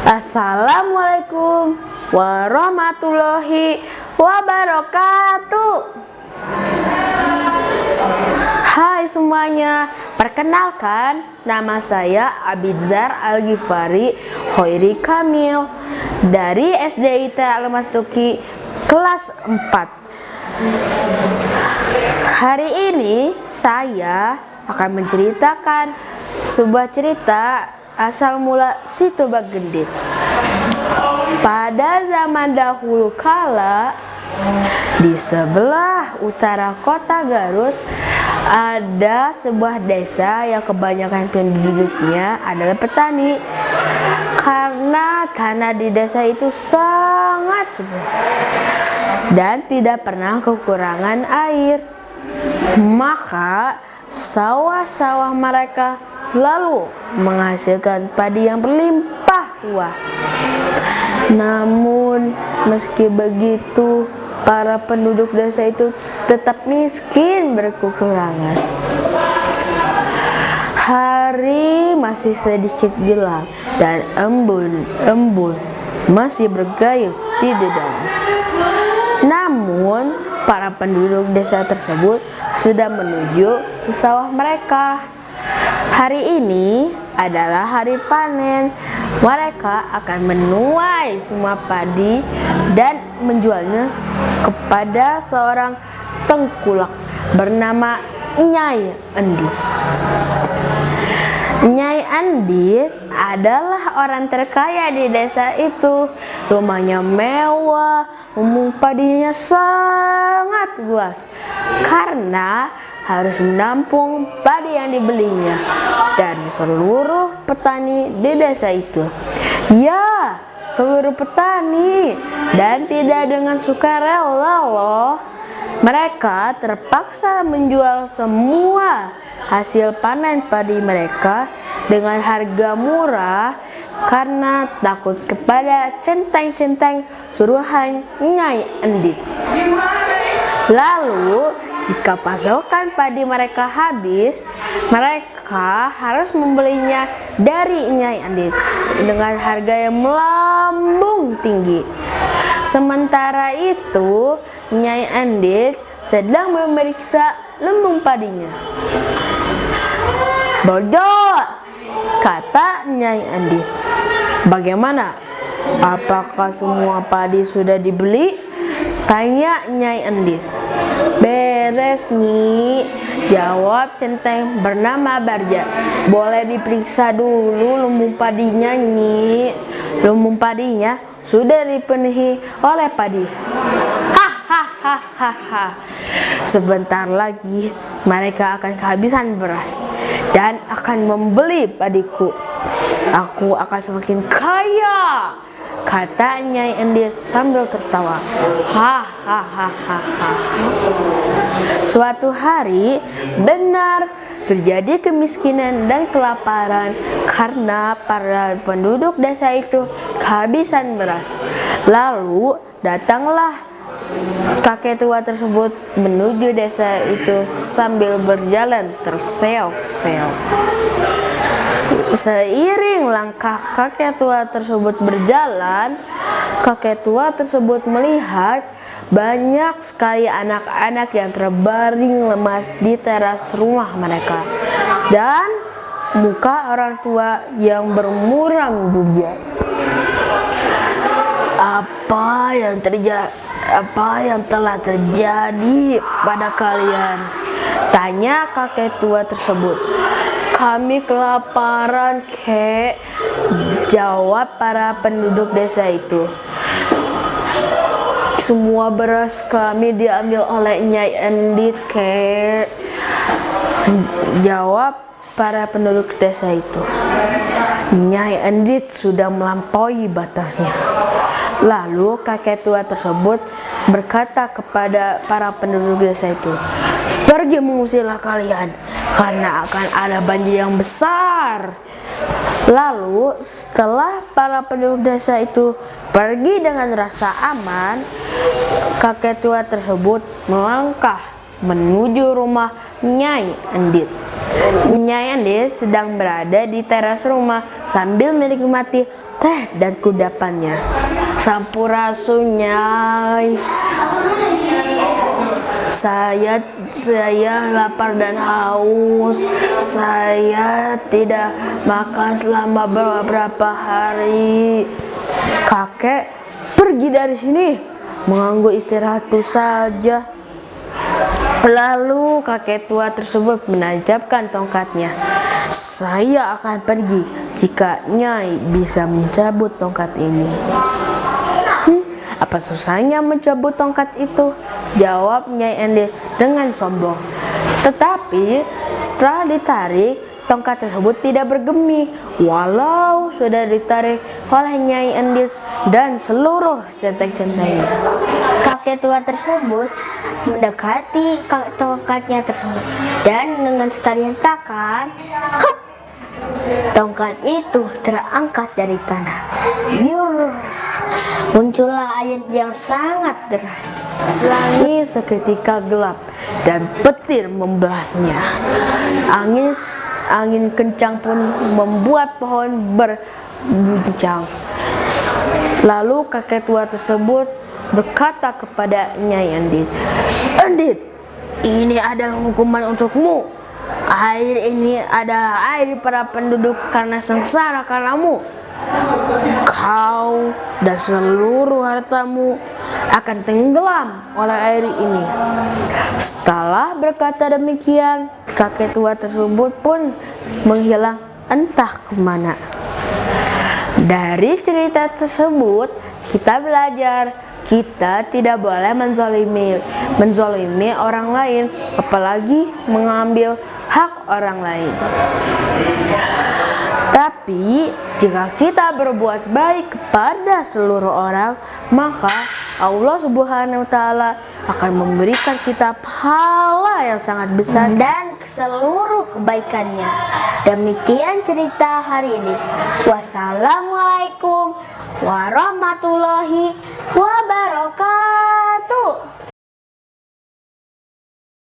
Assalamualaikum warahmatullahi wabarakatuh. Hai semuanya, perkenalkan nama saya Abidzar Al-Ghifari Hoiri Kamil dari SDIT Al-Mastuki kelas 4. Hari ini saya akan menceritakan sebuah cerita asal mula si Tobat Gendit. Pada zaman dahulu kala, di sebelah utara kota Garut ada sebuah desa yang kebanyakan penduduknya adalah petani. Karena tanah di desa itu sangat subur dan tidak pernah kekurangan air, maka sawah-sawah mereka selalu menghasilkan padi yang berlimpah ruah. Namun meski begitu, para penduduk desa itu tetap miskin berkekurangan. Hari masih sedikit gelap dan embun masih bergayung di dalam. Namun para penduduk desa tersebut sudah menuju ke sawah mereka. Hari ini adalah hari panen. Mereka akan menuai semua padi dan menjualnya kepada seorang tengkulak bernama Nyai Endit. Nyai Endit adalah orang terkaya di desa itu. Rumahnya mewah, lumbung padinya sangat luas karena harus menampung padi yang dibelinya dari seluruh petani di desa itu. Ya, seluruh petani, dan tidak dengan sukarela loh. Mereka terpaksa menjual semua hasil panen padi mereka dengan harga murah karena takut kepada centeng-centeng suruhan Nyai Endit. Lalu jika pasokan padi mereka habis, mereka harus membelinya dari Nyai Endit dengan harga yang melambung tinggi. Sementara itu, Nyai Endit sedang memeriksa lumbung padinya. "Bodoh," kata Nyai Endit. "Bagaimana? Apakah semua padi sudah dibeli?" tanya Nyai Endit. "Beres, Nyi," jawab centeng bernama Barja. "Boleh diperiksa dulu lumbung padinya, Nyi." "Lumbung padinya sudah dipenuhi oleh padi." Hahaha. "Sebentar lagi mereka akan kehabisan beras dan akan membeli padiku. Aku akan semakin kaya," kata Nyai Endit sambil tertawa. Hahaha. Suatu hari benar terjadi kemiskinan dan kelaparan karena para penduduk desa itu kehabisan beras. Lalu datanglah kakek tua tersebut menuju desa itu sambil berjalan terseok-seok. Seiring langkah kakek tua tersebut berjalan, kakek tua tersebut melihat banyak sekali anak-anak yang terbaring lemas di teras rumah mereka dan muka orang tua yang bermuram bujang. Apa yang telah terjadi pada kalian?" tanya kakek tua tersebut. "Kami kelaparan, Kek," jawab para penduduk desa itu. "Semua beras kami diambil oleh Nyai Endit, Kek," jawab para penduduk desa itu. Nyai Endit sudah melampaui batasnya. Lalu kakek tua tersebut berkata kepada para penduduk desa itu, "Pergi mengusirlah kalian, karena akan ada banjir yang besar." Lalu setelah para penduduk desa itu pergi dengan rasa aman, kakek tua tersebut melangkah menuju rumah Nyai Endit. Nyai Andi sedang berada di teras rumah sambil menikmati teh dan kudapannya. Sampurasun Nyai. Saya lapar dan haus. Saya tidak makan selama beberapa hari. Kakek, pergi dari sini. Mengganggu istirahatku saja. Lalu kakek tua tersebut menancapkan tongkatnya. Saya akan pergi jika Nyai bisa mencabut tongkat ini. Apa susahnya mencabut tongkat itu? Jawab Nyai Andi dengan sombong. Tetapi setelah ditarik, tongkat tersebut tidak bergemi walau sudah ditarik oleh Nyai Andi dan seluruh centeng-centengnya. Kakek tua tersebut mendekati tongkatnya tersebut dan dengan sekali hentakan, tongkat itu terangkat dari tanah. Biur, muncullah air yang sangat deras. Langit seketika gelap dan petir membelahnya. Angin kencang pun membuat pohon berguncang. Lalu kakek tua tersebut berkata kepada Nyai Endit, "Endit, ini adalah hukuman untukmu. Air ini adalah air para penduduk karena sengsara karenamu. Kau dan seluruh hartamu akan tenggelam oleh air ini." Setelah berkata demikian, kakek tua tersebut pun menghilang entah kemana. Dari cerita tersebut kita belajar kita tidak boleh menzalimi orang lain, apalagi mengambil hak orang lain. Tapi jika kita berbuat baik kepada seluruh orang, maka Allah Subhanahu wa Ta'ala akan memberikan kita pahala yang sangat besar dan seluruh kebaikannya. Demikian cerita hari ini. Wassalamualaikum warahmatullahi wabarakatuh.